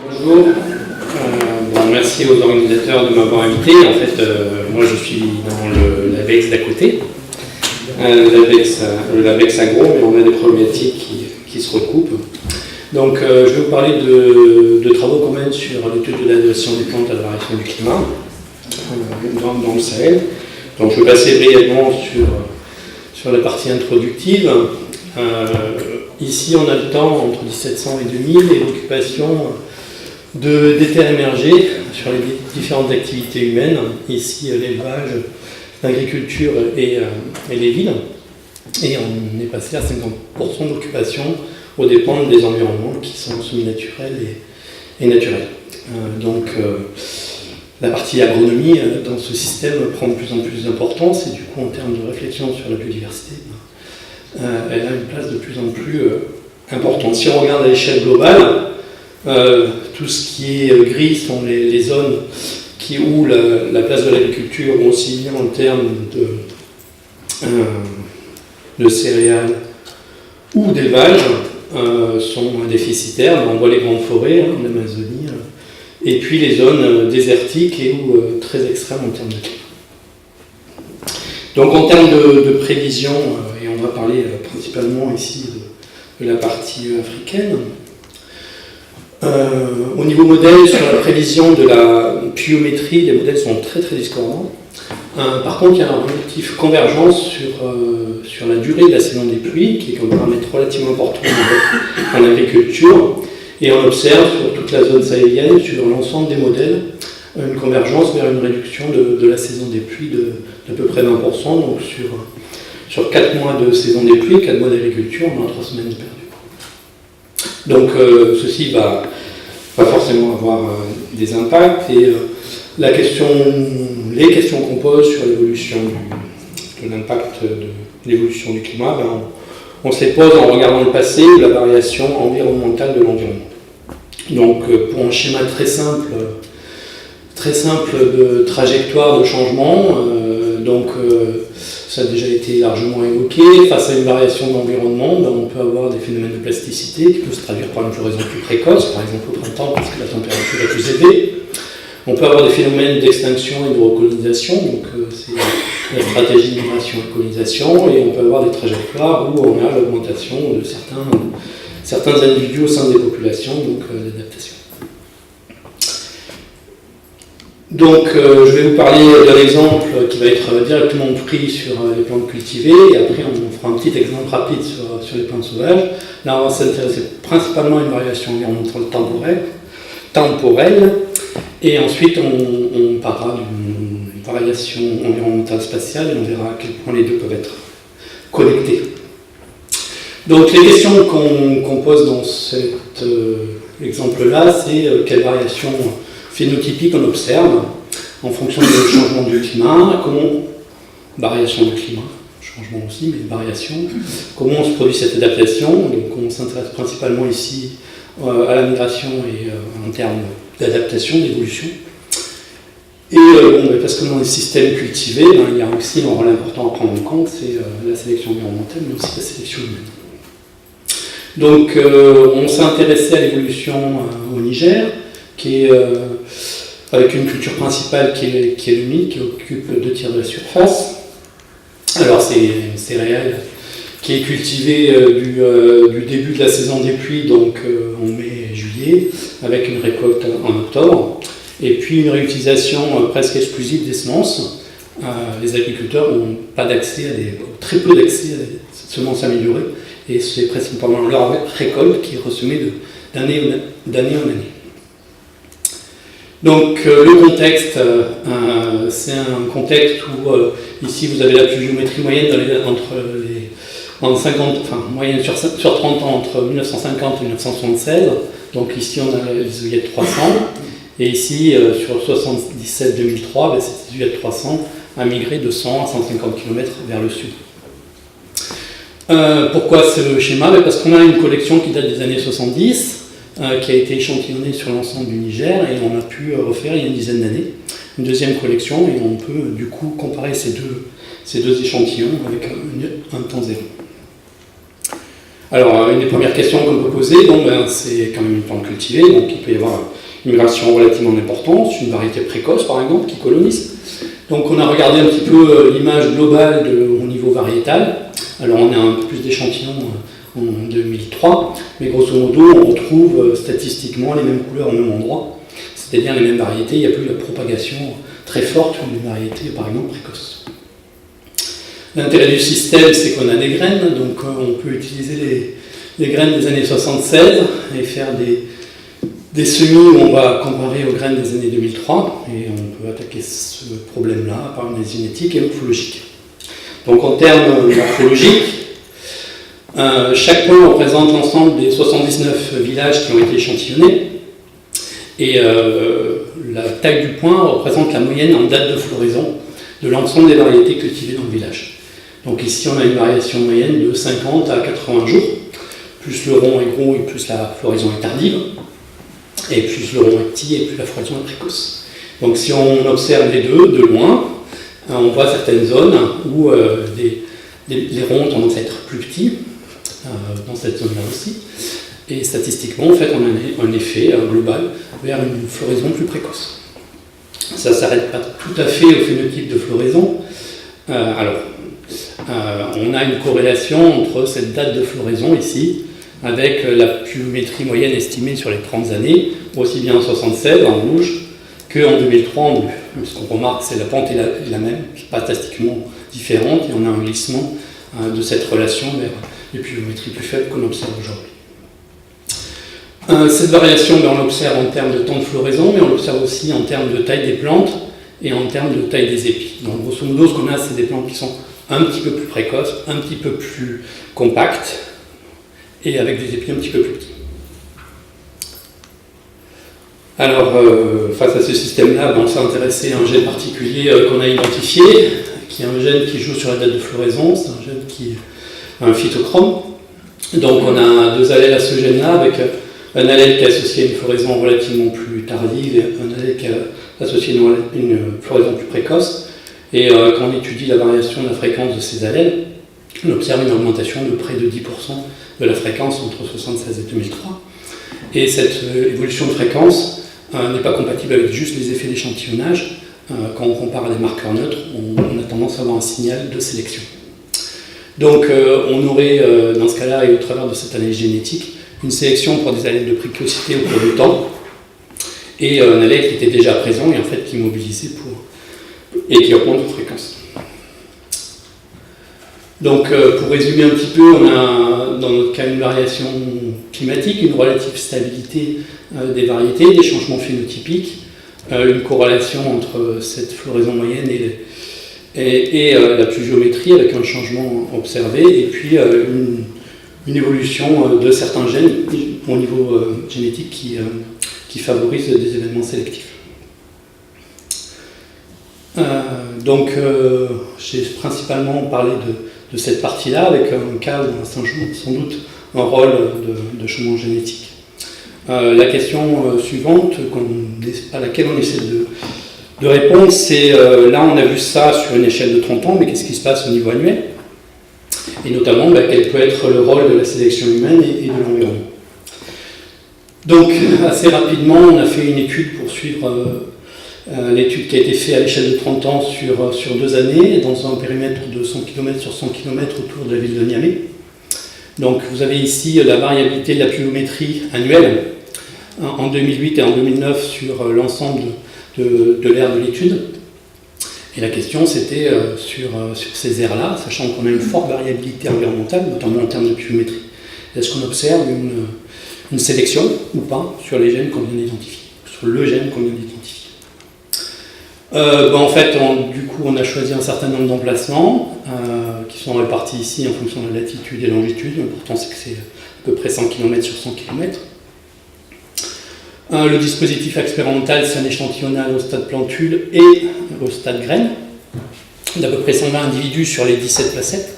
Bonjour, merci aux organisateurs de m'avoir invité. En fait, moi je suis dans le LabEx d'à côté, le LabEx Agro, mais on a des problématiques qui se recoupent. Donc je vais vous parler de travaux qu'on mène sur l'étude de l'adaptation des plantes à la variation du climat dans le Sahel. Donc je vais passer brièvement sur la partie introductive. Ici on a le temps entre 1700 et 2000 et l'occupation des terres émergées sur les différentes activités humaines, ici l'élevage, l'agriculture et les villes. Et on est passé à 50% d'occupation aux dépens des environnements qui sont semi-naturels et naturels. Donc la partie agronomie dans ce système prend de plus en plus d'importance et du coup en termes de réflexion sur la biodiversité, elle a une place de plus en plus importante. Si on regarde à l'échelle globale, tout ce qui est gris sont les zones où la place de l'agriculture, aussi bien en termes de céréales ou d'élevage, sont déficitaires. On voit les grandes forêts en Amazonie, et puis les zones désertiques ou très extrêmes en termes de climat. Donc en termes de prévision, et on va parler principalement ici de la partie africaine, au niveau modèle, sur la prévision de la pluviométrie, les modèles sont très très discordants. Par contre, il y a un relatif convergence sur la durée de la saison des pluies, qui est un paramètre relativement important en agriculture. Et on observe sur toute la zone sahélienne, sur l'ensemble des modèles, une convergence vers une réduction de la saison des pluies d'à peu près 20%. Donc sur 4 mois de saison des pluies, 4 mois d'agriculture, on a 3 semaines de perdu. Donc ceci va forcément avoir des impacts. Et les questions qu'on pose sur l'évolution de l'impact de l'évolution du climat, on se les pose en regardant le passé ou la variation environnementale de l'environnement. Donc pour un schéma très simple de trajectoire de changement, ça a déjà été largement évoqué. Face à une variation de l'environnement, on peut avoir des phénomènes de plasticité qui peuvent se traduire par une floraison plus précoce, par exemple au printemps parce que la température est plus élevée. On peut avoir des phénomènes d'extinction et de recolonisation, donc c'est la stratégie d'immigration et colonisation, et on peut avoir des trajectoires où on a l'augmentation de certains individus au sein des populations, donc l'adaptation. Donc je vais vous parler d'un exemple qui va être directement pris sur les plantes cultivées, et après on fera un petit exemple rapide sur les plantes sauvages. Là on va s'intéresser principalement à une variation environnementale temporelle, et ensuite on parlera d'une variation environnementale spatiale, et on verra à quel point les deux peuvent être connectés. Donc les questions qu'on pose dans cet exemple-là, c'est quelle variation phénotypique on observe en fonction du changement du climat, variation du climat, changement aussi, mais variation, comment on se produit cette adaptation. Donc on s'intéresse principalement ici à la migration et en termes d'adaptation, d'évolution. Et parce que dans les systèmes cultivés, il y a aussi un rôle important à prendre en compte, c'est la sélection environnementale, mais aussi la sélection humaine. Donc on s'est intéressé à l'évolution au Niger, qui est avec une culture principale qui est l'humide, qui occupe 2 tiers de la surface. Alors c'est une céréale qui est cultivée du début de la saison des pluies, donc en mai et juillet, avec une récolte en octobre, et puis une réutilisation presque exclusive des semences. Les agriculteurs n'ont pas d'accès très peu d'accès à des semences améliorées, et c'est principalement leur récolte qui est ressemée d'année en année. Donc le contexte, c'est un contexte où ici vous avez la pluviométrie moyenne moyenne sur 30 ans entre 1950 et 1976. Donc ici on a les œillets de 300, et ici sur 77-2003, ces œillets de 300 a migré de 100 à 150 km vers le sud. Pourquoi ce schéma? Parce qu'on a une collection qui date des années 70, qui a été échantillonnée sur l'ensemble du Niger, et on a pu refaire il y a une dizaine d'années une deuxième collection, et on peut du coup comparer ces deux échantillons avec un temps zéro. Alors, une des premières questions qu'on peut poser, c'est quand même une plante cultivée, donc il peut y avoir une migration relativement importante, une variété précoce par exemple qui colonise. Donc on a regardé un petit peu l'image globale au niveau variétal. Alors on a un peu plus d'échantillons en 2003, mais grosso modo on retrouve statistiquement les mêmes couleurs au même endroit, c'est-à-dire les mêmes variétés, il n'y a plus la propagation très forte d'une variété par exemple précoce. L'intérêt du système, c'est qu'on a des graines, donc on peut utiliser les graines des années 76 et faire des semis où on va comparer aux graines des années 2003, et on peut attaquer ce problème-là par une génétique et morphologique. Donc en termes morphologiques, chaque point représente l'ensemble des 79 villages qui ont été échantillonnés, et la taille du point représente la moyenne en date de floraison de l'ensemble des variétés cultivées dans le village. Donc ici on a une variation moyenne de 50 à 80 jours, plus le rond est gros et plus la floraison est tardive. Et plus le rond est petit et plus la floraison est précoce. Donc si on observe les deux de loin, on voit certaines zones où les ronds ont tendance à être plus petits, dans cette zone-là aussi. Et statistiquement, en fait, on a un effet global vers une floraison plus précoce. Ça ne s'arrête pas tout à fait au phénotype de floraison. On a une corrélation entre cette date de floraison ici, avec la pluviométrie moyenne estimée sur les 30 années, aussi bien en 1976 en rouge qu'en 2003 en bleu. Ce qu'on remarque, c'est que la pente est la même, pas statistiquement différente, et on a un glissement de cette relation vers les pluviométries plus faibles qu'on observe aujourd'hui. Cette variation, on l'observe en termes de temps de floraison, mais on l'observe aussi en termes de taille des plantes et en termes de taille des épis. Donc grosso modo, ce qu'on a, c'est des plantes qui sont un petit peu plus précoces, un petit peu plus compactes, et avec des épis un petit peu plus petits. Alors, face à ce système-là, on s'est intéressé à un gène particulier qu'on a identifié, qui est un gène qui joue sur la date de floraison, c'est un gène qui est un phytochrome. Donc on a deux allèles à ce gène-là, avec un allèle qui est associé à une floraison relativement plus tardive et un allèle qui est associé à une floraison plus précoce. Et quand on étudie la variation de la fréquence de ces allèles, on observe une augmentation de près de 10% de la fréquence entre 1976 et 2003. Et cette évolution de fréquence n'est pas compatible avec juste les effets d'échantillonnage. Quand on compare à des marqueurs neutres, on a tendance à avoir un signal de sélection. Donc on aurait, dans ce cas-là, et au travers de cette analyse génétique, une sélection pour des allèles de précocité au cours du temps, et un allèle qui était déjà présent et en fait qui est mobilisé et qui augmente de fréquence. Donc, pour résumer un petit peu, on a dans notre cas une variation climatique, une relative stabilité des variétés, des changements phénotypiques, une corrélation entre cette floraison moyenne et la pluviométrie avec un changement observé, et puis une évolution de certains gènes au niveau génétique qui favorise des événements sélectifs. Donc, j'ai principalement parlé de cette partie-là, avec un cas où on a sans doute un rôle de changement génétique. La question suivante, à laquelle on essaie de répondre, c'est là on a vu ça sur une échelle de 30 ans, mais qu'est-ce qui se passe au niveau annuel? Et notamment, quel peut être le rôle de la sélection humaine et de l'environnement. Donc, assez rapidement, on a fait une étude pour suivre l'étude qui a été faite à l'échelle de 30 ans sur 2 années, dans un périmètre de 100 km sur 100 km autour de la ville de Niamey. Donc vous avez ici la variabilité de la pluviométrie annuelle en 2008 et en 2009 sur l'ensemble de l'ère de l'étude. Et la question c'était sur ces aires-là, sachant qu'on a une forte variabilité environnementale, notamment en termes de pluviométrie. Est-ce qu'on observe une sélection ou pas sur les gènes qu'on vient d'identifier, sur le gène qu'on vient d'identifier? En fait, du coup, on a choisi un certain nombre d'emplacements qui sont répartis ici en fonction de la latitude et longitude. L'important, c'est que c'est à peu près 100 km sur 100 km. Le dispositif expérimental, c'est un échantillonnage au stade plantule et au stade graine, d'à peu près 120 individus sur les 17 placettes.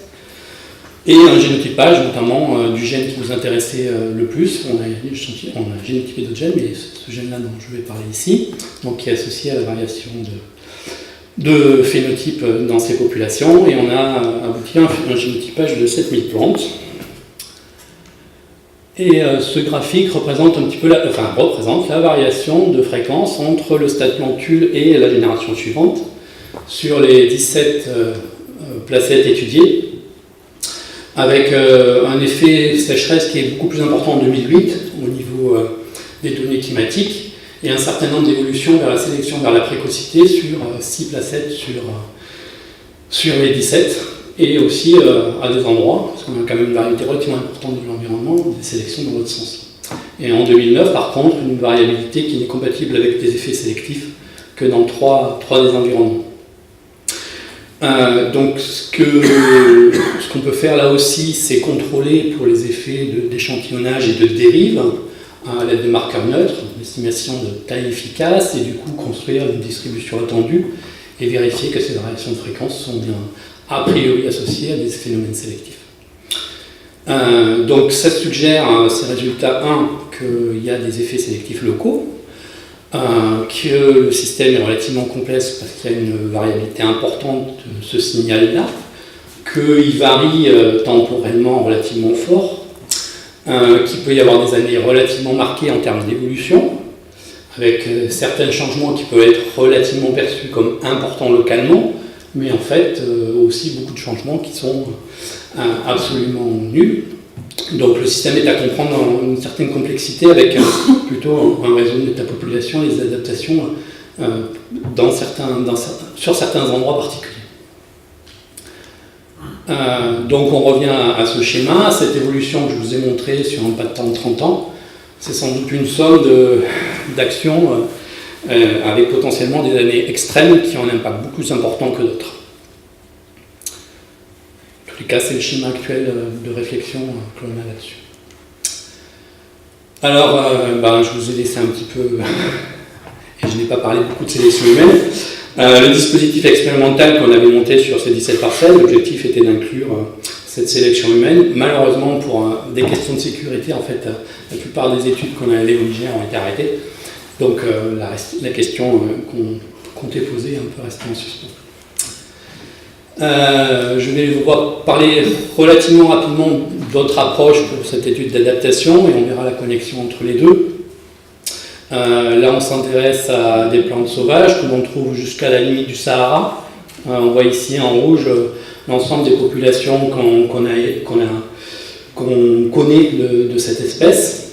Et un génotypage, notamment du gène qui nous intéressait le plus. On a génotypé d'autres gènes, mais ce gène-là dont je vais parler ici, donc qui est associé à la variation de phénotype dans ces populations. Et on a abouti à un génotypage de 7000 plantes. Et ce graphique représente représente la variation de fréquence entre le stade plantule et la génération suivante sur les 17 placettes étudiées, avec un effet sécheresse qui est beaucoup plus important en 2008 au niveau des données climatiques, et un certain nombre d'évolutions vers la sélection, vers la précocité sur 6 placettes sur les 17, et aussi à des endroits, parce qu'on a quand même une variabilité relativement importante de l'environnement, des sélections dans l'autre sens. Et en 2009, par contre, une variabilité qui n'est compatible avec des effets sélectifs que dans 3 des environnements. Donc ce qu'on peut faire là aussi, c'est contrôler pour les effets d'échantillonnage et de dérive à l'aide de marqueurs neutres, l'estimation de taille efficace, et du coup construire une distribution attendue et vérifier que ces variations de fréquence sont bien a priori associées à des phénomènes sélectifs. Donc ça suggère, ces résultats, qu'il y a des effets sélectifs locaux, que le système est relativement complexe parce qu'il y a une variabilité importante de ce signal-là, qu'il varie temporellement relativement fort, qu'il peut y avoir des années relativement marquées en termes d'évolution, avec certains changements qui peuvent être relativement perçus comme importants localement, mais en fait aussi beaucoup de changements qui sont absolument nuls. Donc le système est à comprendre dans une certaine complexité, avec plutôt un réseau de ta population et des adaptations sur certains endroits particuliers. Donc on revient à ce schéma, cette évolution que je vous ai montrée sur un pas de temps de 30 ans, c'est sans doute une somme d'actions avec potentiellement des années extrêmes qui ont un impact beaucoup plus important que d'autres. En tous les cas, c'est le schéma actuel de réflexion que l'on a là-dessus. Alors, je vous ai laissé un petit peu, et je n'ai pas parlé beaucoup de sélection humaine. Le dispositif expérimental qu'on avait monté sur ces 17 parcelles, l'objectif était d'inclure cette sélection humaine. Malheureusement, pour des questions de sécurité, en fait, la plupart des études qu'on avait au Niger ont été arrêtées. Donc la question qu'on comptait poser est un peu restée en suspens. Je vais vous parler relativement rapidement d'autres approches pour cette étude d'adaptation, et on verra la connexion entre les deux. Là, on s'intéresse à des plantes sauvages que l'on trouve jusqu'à la limite du Sahara. On voit ici en rouge l'ensemble des populations qu'on connaît de cette espèce.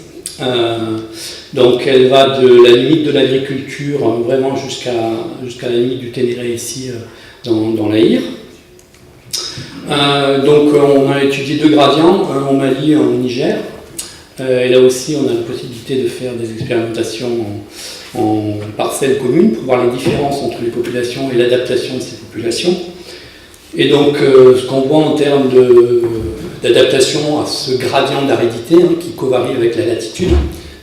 Donc elle va de la limite de l'agriculture vraiment jusqu'à la limite du Ténéré ici dans l'Aïr. Donc on a étudié 2 gradients, un au Mali et un au Niger. Et là aussi on a la possibilité de faire des expérimentations en parcelles communes pour voir les différences entre les populations et l'adaptation de ces populations. Et donc ce qu'on voit en termes d'adaptation à ce gradient d'aridité qui covarie avec la latitude,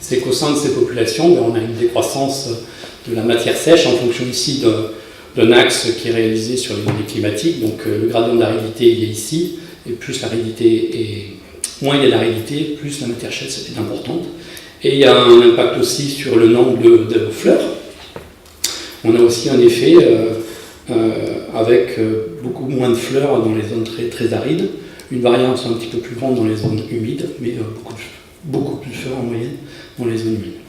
c'est qu'au sein de ces populations, on a une décroissance de la matière sèche en fonction ici d'un axe qui est réalisé sur les données climatiques. Donc le gradient d'aridité il est ici, et plus moins il y a d'aridité, plus la matière sèche est importante. Et il y a un impact aussi sur le nombre de fleurs. On a aussi un effet avec beaucoup moins de fleurs dans les zones très, très arides, une variance un petit peu plus grande dans les zones humides, mais beaucoup plus de fleurs en moyenne dans les zones humides.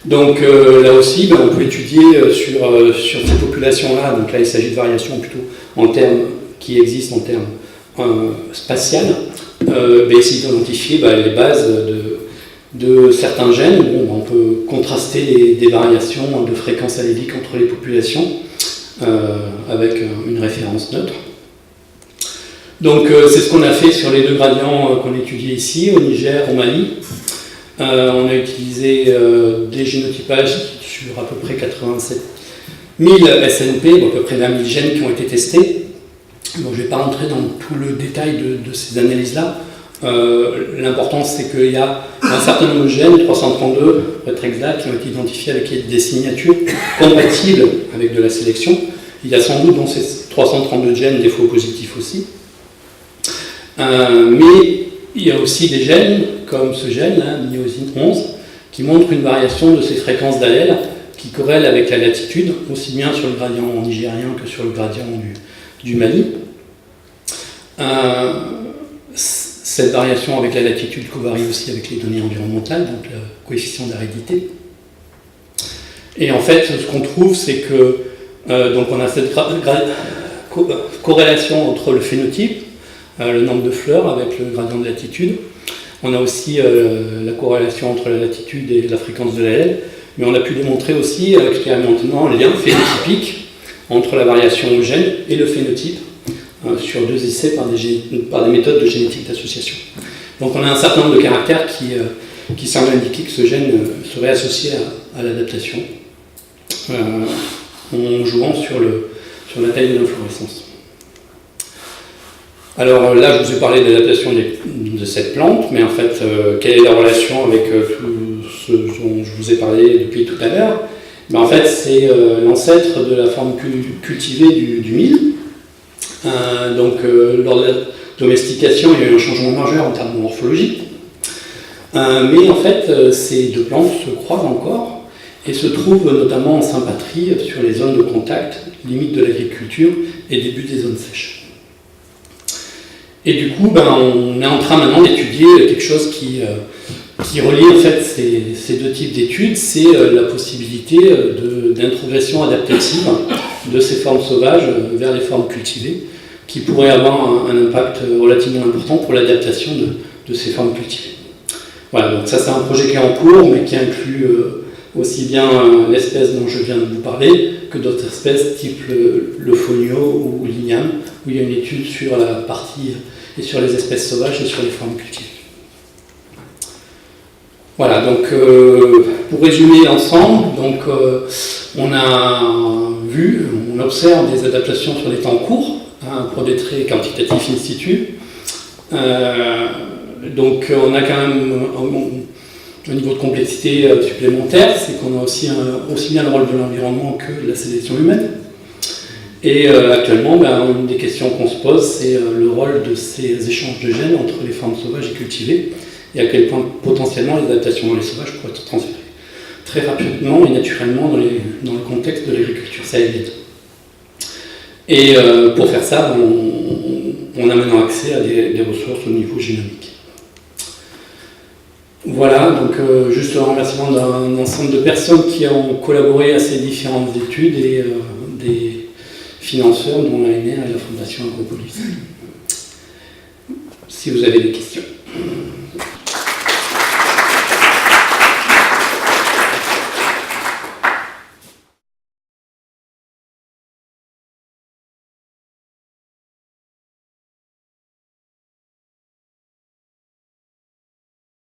Donc là aussi, on peut étudier sur ces populations-là, donc là il s'agit de variations plutôt en termes qui existent en termes spatiales, essayer d'identifier les bases de certains gènes. On peut contraster des variations de fréquence allélique entre les populations avec une référence neutre. Donc c'est ce qu'on a fait sur les 2 gradients qu'on étudiait ici, au Niger, au Mali. On a utilisé des génotypages sur à peu près 87 000 SNP, donc à peu près 20 000 gènes qui ont été testés. Donc je ne vais pas rentrer dans tout le détail de ces analyses-là. L'important c'est qu'il y a un certain nombre de gènes, 332 pour être exact, qui ont été identifiés avec des signatures compatibles avec de la sélection. Il y a sans doute dans ces 332 gènes des faux positifs aussi. Mais il y a aussi des gènes, comme ce gène, myosine 11, qui montrent une variation de ces fréquences d'allèles qui corrèlent avec la latitude, aussi bien sur le gradient nigérien que sur le gradient du Mali. Cette variation avec la latitude covarie aussi avec les données environnementales, donc le coefficient d'aridité. Et en fait, ce qu'on trouve, c'est que donc on a cette corrélation entre le phénotype, le nombre de fleurs avec le gradient de latitude. On a aussi la corrélation entre la latitude et la fréquence de l'allèle, mais on a pu démontrer aussi expérimentalement le lien phénotypique entre la variation au gène et le phénotype sur 2 essais par des méthodes de génétique d'association. Donc on a un certain nombre de caractères qui semblent indiquer que ce gène serait associé à l'adaptation en jouant sur la taille de l'inflorescence. Alors là, je vous ai parlé de l'adaptation de cette plante, mais en fait, quelle est la relation avec tout ce dont je vous ai parlé depuis tout à l'heure? En fait, c'est l'ancêtre de la forme cultivée du mil. Donc, lors de la domestication, il y a eu un changement majeur en termes de morphologie. Mais en fait, ces deux plantes se croisent encore et se trouvent notamment en sympatrie sur les zones de contact, limite de l'agriculture et début des zones sèches. Et du coup, on est en train maintenant d'étudier quelque chose qui relie en fait ces deux types d'études, c'est la possibilité d'introgression adaptative de ces formes sauvages vers les formes cultivées, qui pourrait avoir un impact relativement important pour l'adaptation de ces formes cultivées. Voilà, donc ça c'est un projet qui est en cours, mais qui inclut aussi bien l'espèce dont je viens de vous parler, que d'autres espèces type le fonio ou l'igname, où il y a une étude sur la partie et sur les espèces sauvages et sur les formes cultivées. Voilà, donc pour résumer l'ensemble, on observe des adaptations sur des temps courts, pour des traits quantitatifs in situ. Donc on a quand même un niveau de complexité supplémentaire, c'est qu'on a aussi bien le rôle de l'environnement que de la sélection humaine. Et actuellement, une des questions qu'on se pose, c'est le rôle de ces échanges de gènes entre les formes sauvages et cultivées, et à quel point potentiellement les adaptations dans les sauvages pourraient être transférées très rapidement et naturellement dans le contexte de l'agriculture sahélienne. Et pour faire ça, on a maintenant accès à des ressources au niveau génomique. Voilà, donc juste un remerciement d'un ensemble de personnes qui ont collaboré à ces différentes études et des financeurs, dont l'ANR et la Fondation Agropolis. Si vous avez des questions.